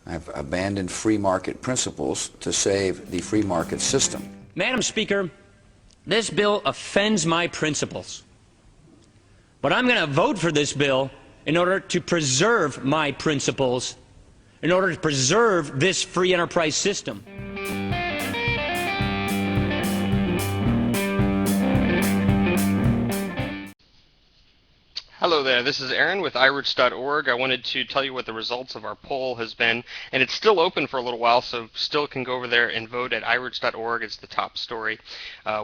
I've abandoned free market principles to save the free market system. Madam Speaker, this bill offends my principles. But I'm going to vote for this bill in order to preserve my principles, in order to preserve this free enterprise system. Hello there, this is Aaron with iRoots.org. I wanted to tell you what the results of our poll has been, and it's still open for a little while, so still can go over there and vote at iRoots.org. It's the top story.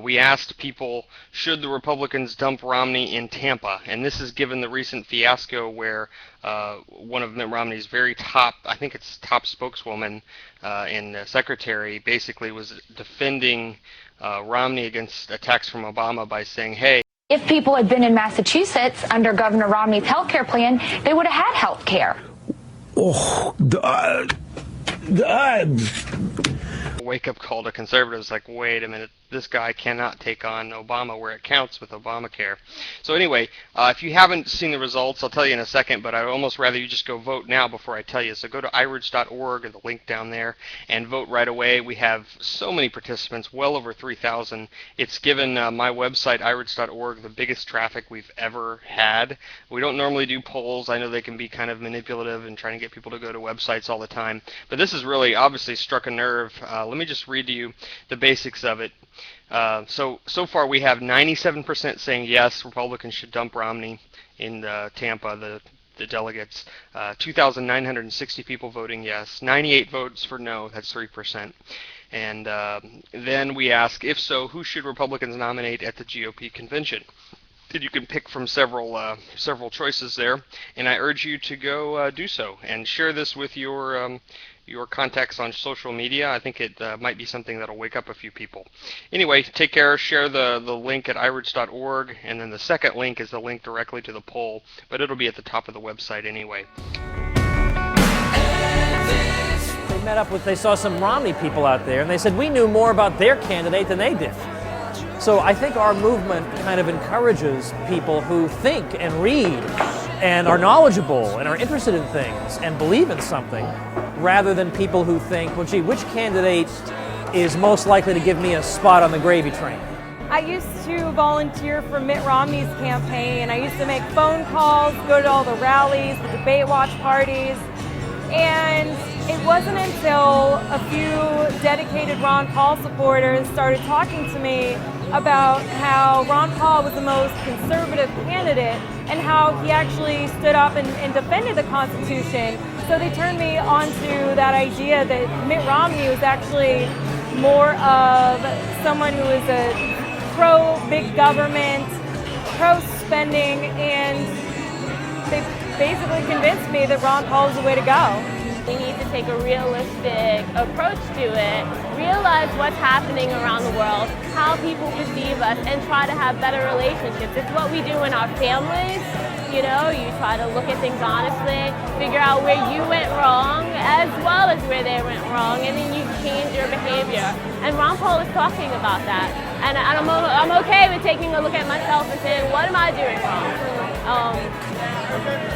We asked people, should the Republicans dump Romney in Tampa? And this is given the recent fiasco where one of Mitt Romney's very top, I think it's top spokeswoman and secretary, basically was defending Romney against attacks from Obama by saying, hey, if people had been in Massachusetts under Governor Romney's health care plan, they would have had health care. Wake-up call to conservatives, like, wait a minute, this guy cannot take on Obama where it counts with Obamacare. So anyway, if you haven't seen the results, I'll tell you in a second, but I'd almost rather you just go vote now before I tell you. So go to iRoots.org, or the link down there, and vote right away. We have so many participants, well over 3,000. It's given my website, iRoots.org, the biggest traffic we've ever had. We don't normally do polls. I know they can be kind of manipulative and trying to get people to go to websites all the time, but this has really obviously struck a nerve. Let me just read to you the basics of it. So far we have 97% saying yes, Republicans should dump Romney in Tampa, the delegates. 2,960 people voting yes, 98 votes for no, that's 3%. And then we ask, if so, who should Republicans nominate at the GOP convention? And you can pick from several choices there, and I urge you to go do so and share this with your contacts on social media. I think it might be something that'll wake up a few people. Anyway, take care. Share the link at iRoots.org, and then the second link is the link directly to the poll, but it'll be at the top of the website anyway. They saw some Romney people out there, and they said we knew more about their candidate than they did. So I think our movement kind of encourages people who think and read and are knowledgeable and are interested in things and believe in something, rather than people who think, well, gee, which candidate is most likely to give me a spot on the gravy train? I used to volunteer for Mitt Romney's campaign. I used to make phone calls, go to all the rallies, the debate watch parties, and it wasn't until a few dedicated Ron Paul supporters started talking to me about how Ron Paul was the most conservative candidate and how he actually stood up and defended the Constitution. So they turned me onto that idea that Mitt Romney was actually more of someone who is a pro-big government, pro-spending, and they basically convinced me that Ron Paul is the way to go. We need to take a realistic approach to it, realize what's happening around the world, how people perceive us, and try to have better relationships. It's what we do in our families. You know, you try to look at things honestly, figure out where you went wrong as well as where they went wrong, and then you change your behavior. And Ron Paul is talking about that. And I'm okay with taking a look at myself and saying, what am I doing wrong?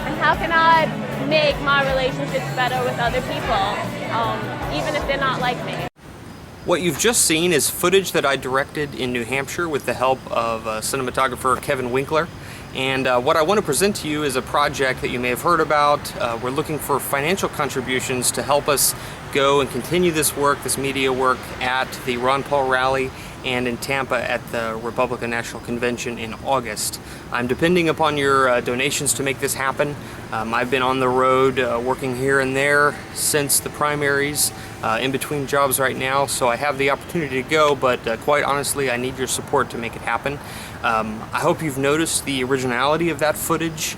And how can I make my relationships better with other people, even if they're not like me? What you've just seen is footage that I directed in New Hampshire with the help of cinematographer Kevin Winkler. And what I want to present to you is a project that you may have heard about. We're looking for financial contributions to help us go and continue this work, this media work, at the Ron Paul rally and in Tampa at the Republican National Convention in August. I'm depending upon your donations to make this happen. I've been on the road working here and there since the primaries, in between jobs right now, so I have the opportunity to go, but quite honestly, I need your support to make it happen. I hope you've noticed the originality of that footage.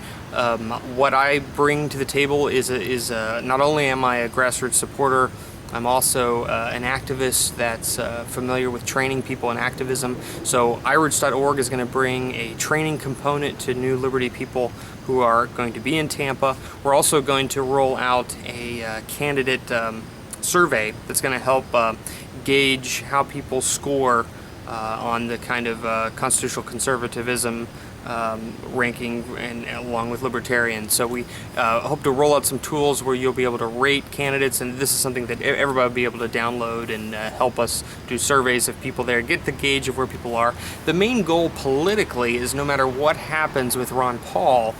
What I bring to the table is not only am I a grassroots supporter, I'm also an activist that's familiar with training people in activism. So iRoots.org is going to bring a training component to New Liberty people who are going to be in Tampa. We're also going to roll out a candidate survey that's going to help gauge how people score on the kind of constitutional conservatism ranking and along with libertarians. So we hope to roll out some tools where you'll be able to rate candidates, and this is something that everybody will be able to download and help us do surveys of people there, get the gauge of where people are. The main goal politically is no matter what happens with Ron Paul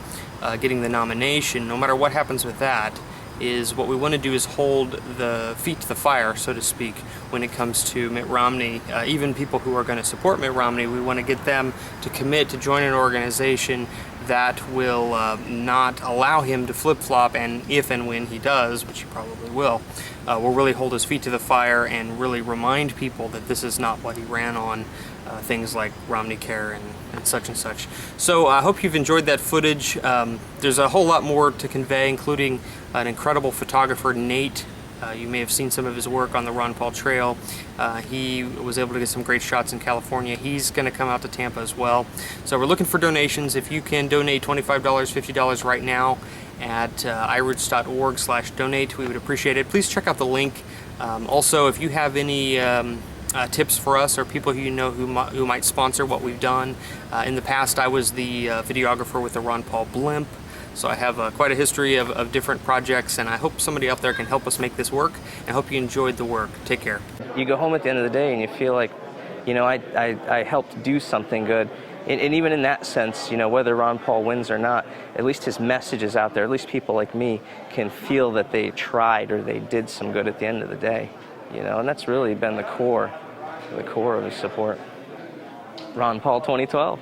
getting the nomination, no matter what happens with that, is what we want to do is hold the feet to the fire, so to speak, when it comes to Mitt Romney. Even people who are going to support Mitt Romney, we want to get them to commit to join an organization that will not allow him to flip-flop, and if and when he does, which he probably will really hold his feet to the fire and really remind people that this is not what he ran on, things like Romney Care and such and such. So I hope you've enjoyed that footage. There's a whole lot more to convey, including an incredible photographer, Nate. You may have seen some of his work on the Ron Paul Trail. He was able to get some great shots in California. He's going to come out to Tampa as well. So we're looking for donations. If you can donate $25, $50 right now at iroots.org/donate, we would appreciate it. Please check out the link. Also, if you have any tips for us or people who you know who might sponsor what we've done. In the past, I was the videographer with the Ron Paul blimp, so I have quite a history of different projects, and I hope somebody out there can help us make this work, and I hope you enjoyed the work. Take care. You go home at the end of the day and you feel like, you know, I helped do something good. And even in that sense, you know, whether Ron Paul wins or not, at least his message is out there. At least people like me can feel that they tried or they did some good at the end of the day. You know, and that's really been the core of his support. Ron Paul 2012.